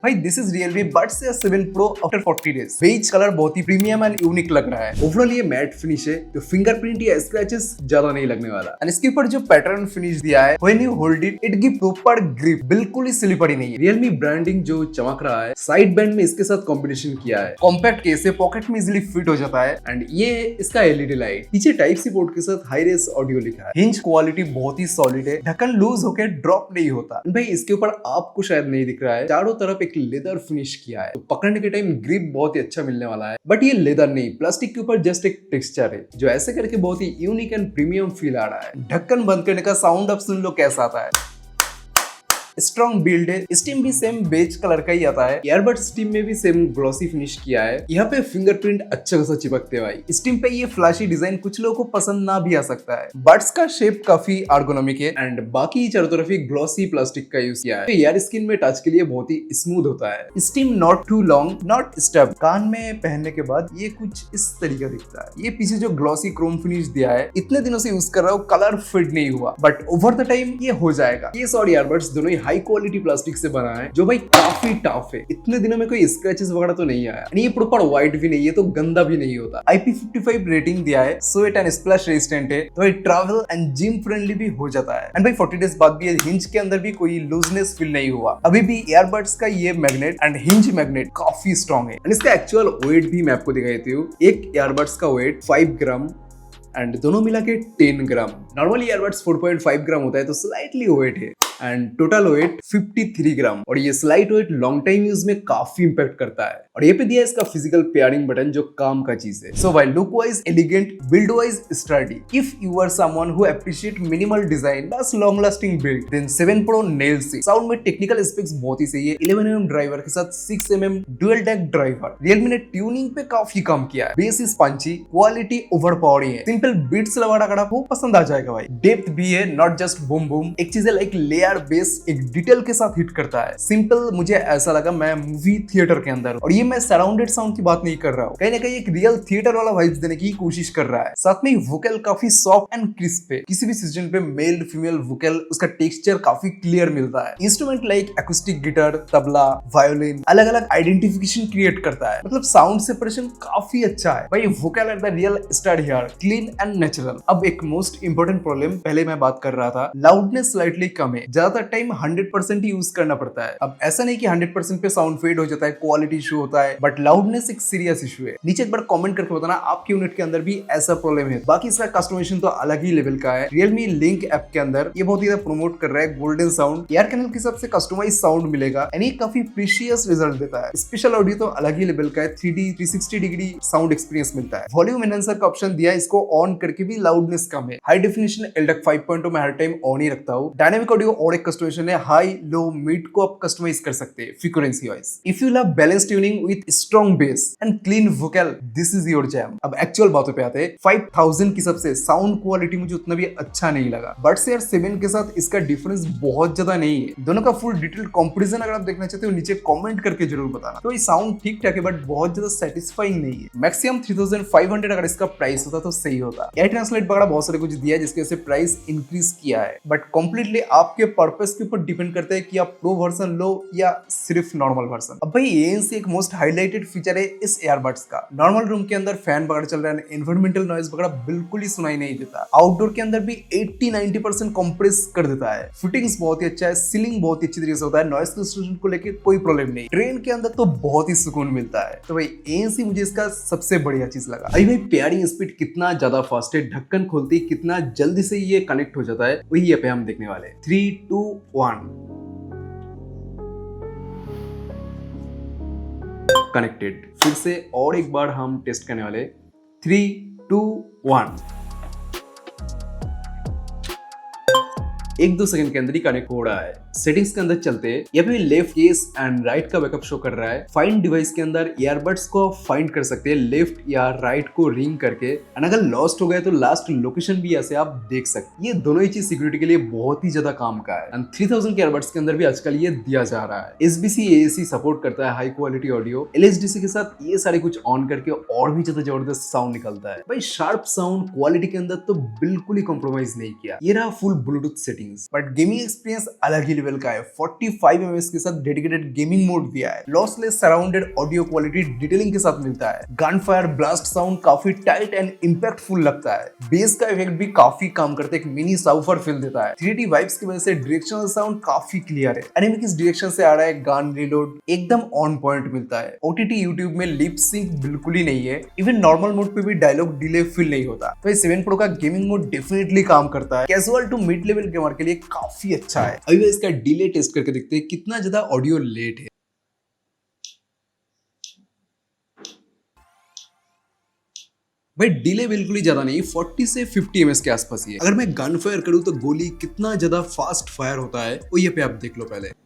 भाई this is Realme Buds Air 7 Pro after 40 days. Beige colour बहुत ही premium and unique लग रहा है। ओवरऑल ये मैट फिनिश है, तो फिंगरप्रिंट या स्क्रैचेस ज्यादा नहीं लगने वाला। एंड इसके ऊपर जो पैटर्न फिनिश दिया है, when you hold it it give proper grip, बिल्कुल ही स्लिपरी नहीं है। Realme ब्रांडिंग जो चमक रहा है, साइड बैंड में इसके साथ कॉम्बिनेशन किया है। कॉम्पैक्ट केस है, पॉकेट में इजिली फिट हो जाता है। एंड ये इसका एलईडी लाइट, पीछे टाइप सी पोर्ट के साथ हाई रेस ऑडियो लिखा है। हिंज क्वालिटी बहुत ही सॉलिड है, ढक्कन लूज होकर ड्रॉप नहीं होता। भाई इसके ऊपर आपको शायद नहीं दिख रहा है, चारों तरफ एक लेदर फिनिश किया है, तो पकड़ने के टाइम ग्रिप बहुत ही अच्छा मिलने वाला है। बट ये लेदर नहीं, प्लास्टिक के ऊपर जस्ट एक टेक्सचर है, जो ऐसे करके बहुत ही यूनिक एंड प्रीमियम फील आ रहा है। ढक्कन बंद करने का साउंड अब सुन लो कैसा आता है। स्ट्रॉन्ग बिल्ड है। स्टीम भी सेम बेज कलर का ही आता है। ईयरबड स्टीम में भी सेम ग्लॉसी फिनिश किया है। यहाँ पे फिंगरप्रिंट अच्छा खासा चिपकते हैं भाई। स्टीम पे ये फ्लैशी डिजाइन कुछ लोगों को पसंद ना भी आ सकता है। बड्स का शेप काफी एर्गोनॉमिक है एंड बाकी चारों तरफ ही ग्लॉसी प्लास्टिक का यूज किया है। यार स्किन में टच के लिए बहुत ही स्मूथ होता है। Stem not too long, not stub. कान में पहनने के बाद ये कुछ इस तरीके दिखता है। ये पीछे जो ग्लॉसी क्रोम फिनिश दिया है, इतने दिनों से यूज कर रहा हूँ, कलर फेड नहीं हुआ, बट ओवर द टाइम ये हो जाएगा। केस और ईयरबड्स दोनों ही हाई क्वालिटी प्लास्टिक से बना है, जो भाई काफी टफ है। इतने दिनों में कोई स्क्रैचेस वगैरह तो नहीं आया। ये प्रॉपर व्हाइट भी नहीं है, तो गंदा भी नहीं होता। IP55 रेटिंग दिया है, स्वेट एंड स्प्लैश रेजिस्टेंट है, तो भाई ट्रैवल एंड जिम फ्रेंडली भी हो जाता है। एंड भाई 40 डेज बाद भी हिंज के अंदर भी कोई लूजनेस फील नहीं हुआ। अभी भी ईयरबड्स का ये मैग्नेट एंड हिंज मैग्नेट काफी स्ट्रॉन्ग है। एंड इसका एक्चुअल वेट भी मैं आपको दिखा देती हूँ। एक ईयरबड्स का वेट 5 ग्राम एंड दोनों मिला के 10 ग्राम। नॉर्मली ईयरबड्स 4.5 ग्राम होता है, तो स्लाइटली वेट है। And total weight 53 gram. और ये slight weight long time use में काफी इंपैक्ट करता है। और ये पे दिया है इसका फिजिकल पेयरिंग बटन, जो काम का चीज है। So while look wise elegant, build wise sturdy, if you are someone who appreciate minimal design plus long lasting build, then 7 Pro nails it. Sound में टेक्निकल स्पेक्स बहुत ही सही है। 11mm ड्राइवर के साथ 6mm dual deck driver. Realme ने tuning पे काफी काम किया है। Bass is punchy, quality overpowering है। सिंपल बीट्स लगा वो पसंद आ जाएगा भाई। डेप्थ भी है, नॉट जस्ट बूम बूम। एक चीज है लाइक लेयर बेस एक डिटेल के साथ हिट करता है। सिंपल मुझे ऐसा लगा मैं मूवी थिएटर के अंदर, और ये मैं सराउंडेड साउंड की बात नहीं कर रहा हूँ, कहीं ना कहीं एक रियल थिएटर वाला वाइब्स देने की कोशिश कर रहा है। साथ में वोकल काफी सॉफ्ट एंड क्रिस्प है। किसी भी सीजन पे मेल फीमेल वोकल, उसका टेक्सचर काफी क्लियर मिलता है। Instrument like acoustic guitar, tabla, violin अलग अलग आइडेंटिफिकेशन क्रिएट करता है। मतलब साउंड सेपरेशन काफी अच्छा है भाई। Vocal at the real start here, clean and natural. अब एक मोस्ट इंपोर्टेंट प्रॉब्लम पहले मैं बात कर रहा था, लाउडनेस स्लाइटली कम है। ज्यादातर टाइम 100% ही यूज करना पड़ता है। अब ऐसा नहीं कि 100% पे साउंड फेड हो जाता है, क्वालिटी इशू होता है, बट लाउडनेस एक सीरियस इशू है। नीचे एक बार कमेंट करके बताना आपके यूनिट के अंदर भी ऐसा प्रॉब्लम है। बाकी इसका कस्टमाइजेशन तो अलग ही लेवल का है। Realme लिंक ऐप के अंदर ये बहुत ही ज्यादा प्रमोट कर रहा है गोल्डन साउंड। एयर कैनल के हिसाब से कस्टमाइज साउंड मिलेगा एंड ये काफी प्रीशियस रिजल्ट देता है। स्पेशल ऑडियो तो अलग ही लेवल का है। 3D 360 डिग्री साउंड एक्सपीरियंस मिलता है। वॉल्यूम एनहांसर का ऑप्शन दिया है, इसको ऑन करके भी लाउडनेस कम है। हाई डेफिनेशन LDAC 5.2 में हर टाइम ऑन ही रखता हूँ। डायनामिक ऑडियो और एक कस्टमाइजेशन है, हाई लो मिड को आप कस्टमाइज कर सकते हैं frequency wise. If you love balance tuning with strong base and clean vocal, this is your jam. अब एक्चुअल बातों पे आते हैं। 5000 की सबसे साउंड क्वालिटी मुझे उतना भी अच्छा नहीं लगा। बड्स एयर 7 के साथ इसका डिफरेंस बहुत ज्यादा नहीं है। दोनों का फुल डिटेल कंपैरिजन अगर आप देखना चाहते हो, नीचे कमेंट करके जरूर बताना। तो ये साउंड ठीक ठाक है, बट बहुत ज्यादा सेटिस्फाइंग नहीं है। मैक्सिमम 3500 अगर इसका प्राइस होता तो सही होता। एयर ट्रांसलेट वगैरह बहुत सारे कुछ दिया है, जिसके वजह से प्राइस इंक्रीज किया है, बट कंप्लीटली आपके पर्पस के ऊपर डिपेंड करता है कि आप प्रो वर्जन लो या सिर्फ नॉर्मल वर्जन। अब भाई ANC एक मोस्ट हाईलाइटेड फीचर है इस ईयरबड्स का। नॉर्मल रूम के अंदर फैन वगैरह चल रहा है, एनवायरमेंटल नॉइज वगैरह बिल्कुल ही सुनाई नहीं देता। आउटडोर के अंदर भी 80-90% कंप्रेस कर देता है। फिटिंग्स बहुत ही अच्छा है, सीलिंग बहुत ही अच्छी तरीके से होता है। नॉइज कैंसलेशन को लेकर कोई प्रॉब्लम नहीं। ट्रेन के अंदर तो बहुत ही सुकून मिलता है। तो भाई ANC मुझे इसका सबसे बढ़िया चीज लगा। अभी भाई पेयरिंग स्पीड कितना ज्यादा फास्ट है, ढक्कन खोलते ही कितना जल्दी से ये कनेक्ट हो जाता है, वही यहाँ पे हम देखने वाले। 3, 2, 1 कनेक्टेड। फिर से और एक बार हम टेस्ट करने वाले। 3, 2, 1 1-2 सेकंड के अंदर ही कनेक्ट हो रहा है। सेटिंग्स के अंदर चलते हैं, यहाँ पे लेफ्ट केस एंड राइट का बैकअप शो कर रहा है। फाइंड डिवाइस के अंदर ईयरबड्स को फाइंड कर सकते हैं लेफ्ट या राइट को रिंग करके, एंड अगर लॉस्ट हो गए तो लास्ट लोकेशन भी ऐसे आप देख सकते। ये दोनों ही चीज सिक्योरिटी के लिए बहुत ही ज्यादा काम का है। एंड 3000 के ईयरबड्स के अंदर भी आजकल ये दिया जा रहा है। SBC AAC सपोर्ट करता है, हाई क्वालिटी ऑडियो। LHDC के साथ ये सारे कुछ ऑन करके और भी ज्यादा जबरदस्त साउंड निकलता है भाई। शार्प साउंड क्वालिटी के अंदर तो बिल्कुल ही कॉम्प्रोमाइज नहीं किया। ये रहा full Bluetooth settings, but gaming experience अलग ही लेवल का है, 45 एमएस के साथ डेडिकेटेड गेमिंग मोड दिया है, lossless surrounded audio quality detailing के साथ मिलता है, गन फायर ब्लास्ट साउंड काफी टाइट एंड इंपैक्टफुल लगता है, बेस का इफेक्ट भी काफी काम करते हैं, एक मिनी साउफर फील देता है, 3D वाइब्स की वजह से डायरेक्शनल साउंड काफी क्लियर है, एनिमे किस डायरेक्शन से आ रहा है, गन रीलोड एकदम ऑन पॉइंट मिलता है। ओटीटी यूट्यूब में लिप सिंक बिल्कुल ही नहीं है, इवन नॉर्मल मोड पे भी डायलॉग डिले फील नहीं होता। तो 7 Pro का गेमिंग मोड डेफिनेटली काम करता है, casual to mid level gamer के लिए काफी अच्छा है। अभी इसका डिले टेस्ट करके देखते हैं कितना ज्यादा ऑडियो लेट है। भाई डिले बिल्कुल ही ज्यादा नहीं, 40 से 50 ms के आसपास ही है। अगर मैं गन फायर करूं तो गोली कितना ज्यादा फास्ट फायर होता है वो ये पे आप देख लो पहले।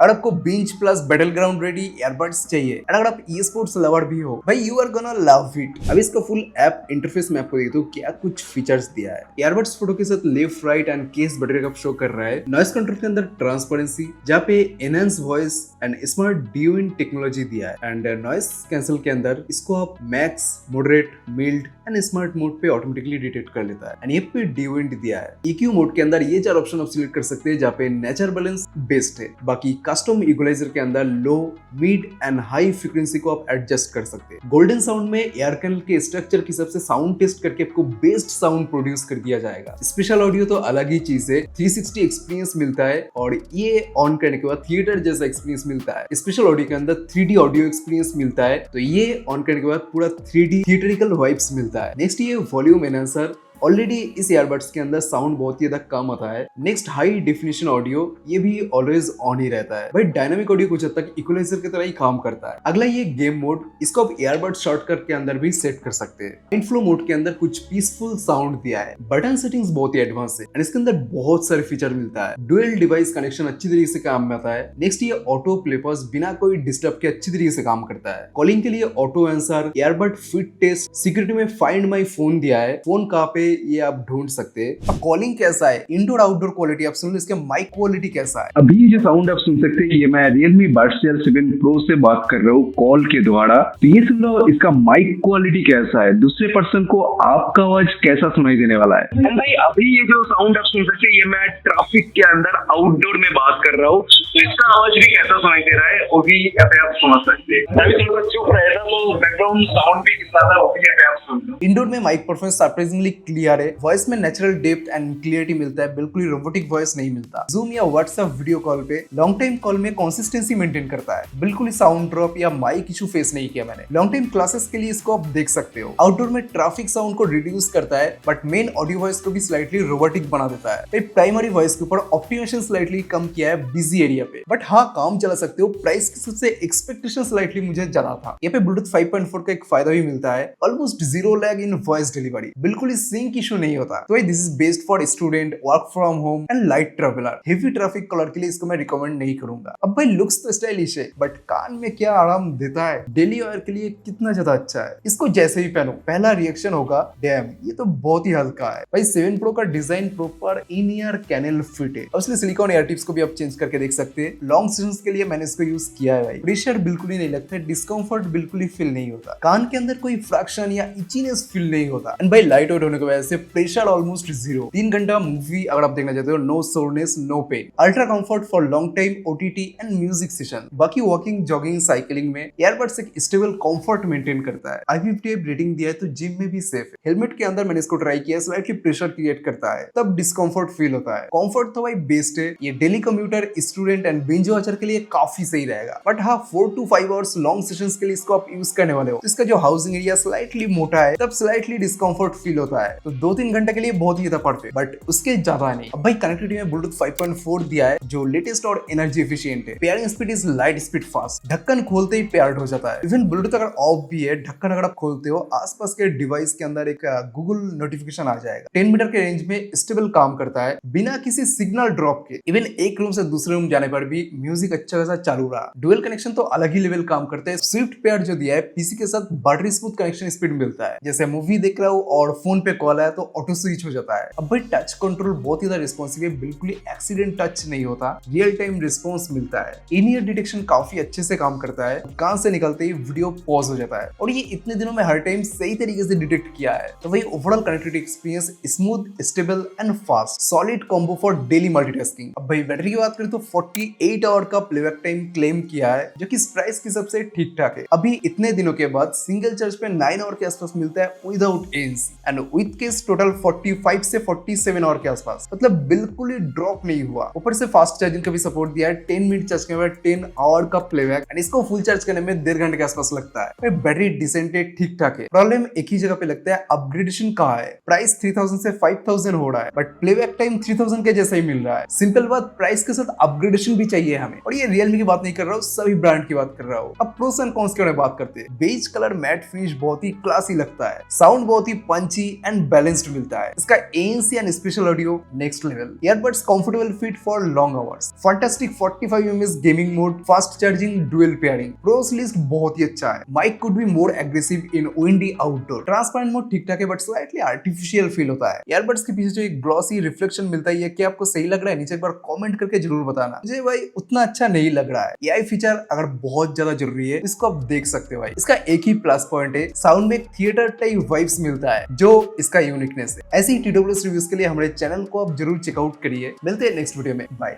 अगर आपको बिंच plus battle ground ready earbuds चाहिए, और अगर आप ई स्पोर्ट्स लवर भी हो, भाई you are gonna love it. अब इसका फुल ऐप इंटरफेस में आपको देखते हो क्या कुछ फीचर्स दिया है। ईयरबड्स फोटो के साथ left right and case button का शो कर रहा है। नॉइस कंट्रोल के अंदर ट्रांसपेरेंसी, जहाँ पे एनहांस वॉइस एंड स्मार्ट ड्यूइन टेक्नोलॉजी दिया है, एंड नॉइस कैंसिल के अंदर इसको आप max, moderate, mild and smart mode पे ऑटोमेटिकली डिटेक्ट कर लेता है, एंड ये पे ड्यूइंट दिया है। EQ मोड के अंदर ये 4 ऑप्शन आप सिलेक्ट कर सकते हैं, जहाँ पे नेचर बैलेंस बेस्ट है। बाकी कस्टम इक्वलाइजर के अंदर लो, मिड एंड हाई फ्रीक्वेंसी को आप एडजस्ट कर सकते हैं। गोल्डन साउंड में एयर कैनल के स्ट्रक्चर के हिसाब से साउंड टेस्ट करके आपको बेस्ट साउंड प्रोड्यूस कर दिया जाएगा। स्पेशल ऑडियो तो अलग ही चीज है, 360 एक्सपीरियंस मिलता है, और ये ऑन करने के बाद थिएटर जैसा एक्सपीरियंस मिलता है। स्पेशल ऑडियो के अंदर 3D ऑडियो एक्सपीरियंस मिलता है, तो ये ऑन करने के बाद पूरा 3D थिएटरिकल वाइब्स मिलता है। नेक्स्ट ये वॉल्यूम एनहांसर, ऑलरेडी इस ईयरबड्स के अंदर साउंड बहुत ही ज्यादा कम आता है। नेक्स्ट हाई डेफिनेशन ऑडियो, ये भी ऑलवेज ऑन ही रहता है। भाई डायनामिक ऑडियो कुछ हद तक इक्वलाइजर की तरह ही काम करता है। अगला ये गेम मोड, इसको आप ईयरबड शॉर्टकट के अंदर भी सेट कर सकते हैं। माइंड फ्लो मोड के अंदर कुछ पीसफुल साउंड दिया है। बटन सेटिंग्स बहुत ही एडवांस है, एंड इसके अंदर बहुत सारे फीचर मिलता है। डुअल डिवाइस कनेक्शन अच्छी तरीके से काम में आता है। नेक्स्ट ये ऑटो प्ले पॉज बिना कोई डिस्टर्ब के अच्छी तरीके से काम करता है। कॉलिंग के लिए auto answer, earbud fit test, security में फाइंड माई फोन दिया है, फोन कहाँ पे ये आप ढूंढ सकते हैं। अब कॉलिंग कैसा है, इंडोर आउटडोर क्वालिटी आप सुन लो, इसके माइक क्वालिटी कैसा है। अभी जो साउंड आप सुन सकते हैं, ये मैं Realme Buds Air 7 Pro से बात कर रहा हूँ कॉल के द्वारा। तो ये सुन लो इसका माइक क्वालिटी कैसा है, दूसरे पर्सन को आपका आवाज कैसा सुनाई देने वाला है। भाई अभी ये जो साउंड आप सुन सकते हैं, ये मैं ट्रैफिक के अंदर आउटडोर में बात कर रहा हूँ, तो इसका आवाज भी कैसा सुनाई दे रहा है वो भी यहाँ पे आप समझ सकते हैं। अभी थोड़ा चुप रहेगा तो बैकग्राउंड साउंड भी कितना था वो भी यहाँ पे आप सुन सकते हैं। इंडोर में माइक परफॉर्मेंस सरप्राइजिंगली क्लियर है, वॉइस में नेचुरल डेप्थ एंड क्लियरिटी मिलता है, बिल्कुल ही रोबोटिक वॉइस नहीं मिलता। जूम या व्हाट्सएप वीडियो कॉल पे लॉन्ग टाइम कॉल में कंसिस्टेंसी मेंटेन करता है, बिल्कुल ही साउंड ड्रॉप या माइक इशू फेस नहीं किया मैंने। लॉन्ग टाइम क्लासेस के लिए इसको आप देख सकते हो। आउटडोर में ट्रैफिक साउंड को रिड्यूस करता है, बट मेन ऑडियो वॉइस को भी स्लाइटली रोबोटिक बना देता है। प्राइमरी वॉइस के ऊपर ऑप्टिमाइजेशन स्लाइटली कम किया है बिजी एरिया पे, बट हाँ काम चला सकते हो। प्राइस की सबसे एक्सपेक्टेशन स्लाइटली मुझे ज्यादा था। यहाँ पे ब्लूटूथ 5.4 का एक फायदा भी मिलता है, ऑलमोस्ट 0 लैग इन वॉइस डिलीवरी, बिल्कुल ही सिंक इशू नहीं होता। तो this is best for student, work from home and light traveller. Heavy traffic colour के लिए इसको मैं रिकमेंड नहीं करूंगा। अब भाई लुक्स तो स्टाइलिश है, बट कान में क्या आराम देता है, डेली वेयर के लिए कितना ज्यादा अच्छा है। इसको जैसे ही पहनो पहला रिएक्शन होगा डैम, ये तो बहुत ही हल्का है। भाई 7 Pro का design proper in ear canal fit है, इसलिए सिलिकॉन एयर टिप्स को भी आप चेंज करके देख सकते हैं। लॉन्ग सेशंस के लिए मैंने इसको यूज किया है। भाई प्रेशर बिल्कुल ही नहीं लगता, डिस्कम्फर्ट बिल्कुल ही फील नहीं होता, कान के अंदर कोई फ्रैक्शन या इचीनेस फील नहीं होता। एंड भाई लाइट वेट होने की वजह से प्रेशर ऑलमोस्ट 0। 3 घंटा मूवी अगर आप देखना चाहते हो, no soreness no pain, ultra comfort for long time OTT and music session. बाकी वॉकिंग, जॉगिंग, साइकिलिंग में ईयरबड्स एक स्टेबल कंफर्ट मेंटेन करता है। IP58 रेटिंग दिया है, तो जिम में भी सेफ है। हेलमेट के अंदर मैंने इसको ट्राई किया, स्लाइटली प्रेशर क्रिएट करता है, तब डिस्कम्फर्ट फील होता है। कंफर्ट तो भाई बेस्ट है, ये daily commuter, student and binge watcher के लिए काफी सही रहेगा। बट हाँ 4 to 5 आवर्स लॉन्ग सेशंस के लिए इसको आप यूज करने वाले हो, तो इसका जो हाउसिंग एरिया स्लाइटली मोटा है, तब स्लाइटली डिस्कम्फर्ट फील होता है। तो 2-3 घंटे के लिए बहुत ही ज्यादा परफेक्ट, बट उसके ज्यादा नहीं। अब भाई कनेक्टिविटी में ब्लूटूथ 5.4 दिया है, जो लेटेस्ट और एनर्जी एफिशिएंट है। Pairing speed is light speed fast, ढक्कन खोलते ही पेयर्ड हो जाता है। इवन ब्लूटूथ अगर ऑफ भी है, ढक्कन अगर आप खोलते हो, आसपास के डिवाइस के अंदर एक गूगल नोटिफिकेशन आ जाएगा। 10 मीटर के रेंज में स्टेबल काम करता है बिना किसी सिग्नल ड्रॉप के। इवन एक रूम से दूसरे रूम जाने पर भी म्यूजिक अच्छा खासा चालू रहा। डुअल कनेक्शन तो अलग ही लेवल काम करते हैं। स्विफ्ट पेयर जो दिया है, पीसी के साथ बैटरी स्मूथ कनेक्शन स्पीड मिलता है, जैसे मूवी देख रहा हूँ और फोन पे कॉल वाला है तो ऑटो स्विच हो जाता है। अब भाई टच कंट्रोल बहुत ही ज्यादा रिस्पॉन्सिव है, बिल्कुल ही एक्सीडेंट टच नहीं होता, रियल टाइम रिस्पॉन्स मिलता है। इन ईयर डिटेक्शन काफी अच्छे से काम करता है, कान से निकलते ही वीडियो पॉज हो जाता है और ये इतने दिनों में हर टाइम सही तरीके से डिटेक्ट किया है। तो भाई overall connectivity experience smooth, stable and fast, solid combo for daily multitasking. अब भाई बैटरी की बात करें तो 48 आवर का प्लेबैक टाइम क्लेम किया है, जो कि इस प्राइस के हिसाब से ठीक ठाक है। अभी इतने दिनों के बाद सिंगल चार्ज पे 9 आवर के आसपास मिलता है without ANC and with case total 45 से 47 आवर के आसपास, मतलब बिल्कुल ही ड्रॉप नहीं हुआ। ऊपर से फास्ट चार्जिंग का भी सपोर्ट दिया है, 10 मिनट चार्ज करने में 10 आवर का प्लेबैक एंड इसको फुल चार्ज करने में 1.5 घंटे के आसपास लगता है। बैटरी डिसेंट है, ठीक ठाक है। प्रॉब्लम एक ही जगह पे लगता है, अपग्रेडेशन कहाँ है। प्राइस 3000 से 5000 हो रहा है बट प्लेबैक टाइम 3000 के जैसा ही मिल रहा है। सिंपल बात, प्राइस के साथ अपग्रेडेशन भी चाहिए हमें। और ये रियलमी की बात नहीं कर रहा हूँ, सभी ब्रांड की बात कर रहा हूँ। अब प्रोस एंड कॉन्स के बारे में बात करते हैं। बेज कलर मैट फिनिश बहुत ही क्लासी लगता है, साउंड बहुत ही पंची एंड बैलेंस्ड मिलता है। इसका ANC and spatial audio next level, earbuds comfortable fit for long hours, fantastic 45 mAh gaming mode, fast charging, dual pairing. Pros list बहुत ही अच्छा है। Mic could be more aggressive in windy outdoor. Transparent mode ठीक ठाक है but slightly artificial feel होता है। Earbuds के पीछे जो एक ग्लॉसी रिफ्लेक्शन मिलता है, ये क्या आपको सही लग रहा है? नीचे एक बार कमेंट करके जरूर बताना। मुझे भाई उतना अच्छा नहीं लग रहा है। AI फीचर अगर बहुत ज्यादा जरूरी है, इसको आप देख सकते हो भाई। इसका एक ही प्लस पॉइंट है, साउंड में एक थिएटर टाइप वाइब्स मिलता है, जो इसका यूनिकनेस है। ऐसी TWS रिव्यूज के लिए हमारे चैनल को आप जरूर चेकआउट करिए। मिलते हैं नेक्स्ट वीडियो में, बाय।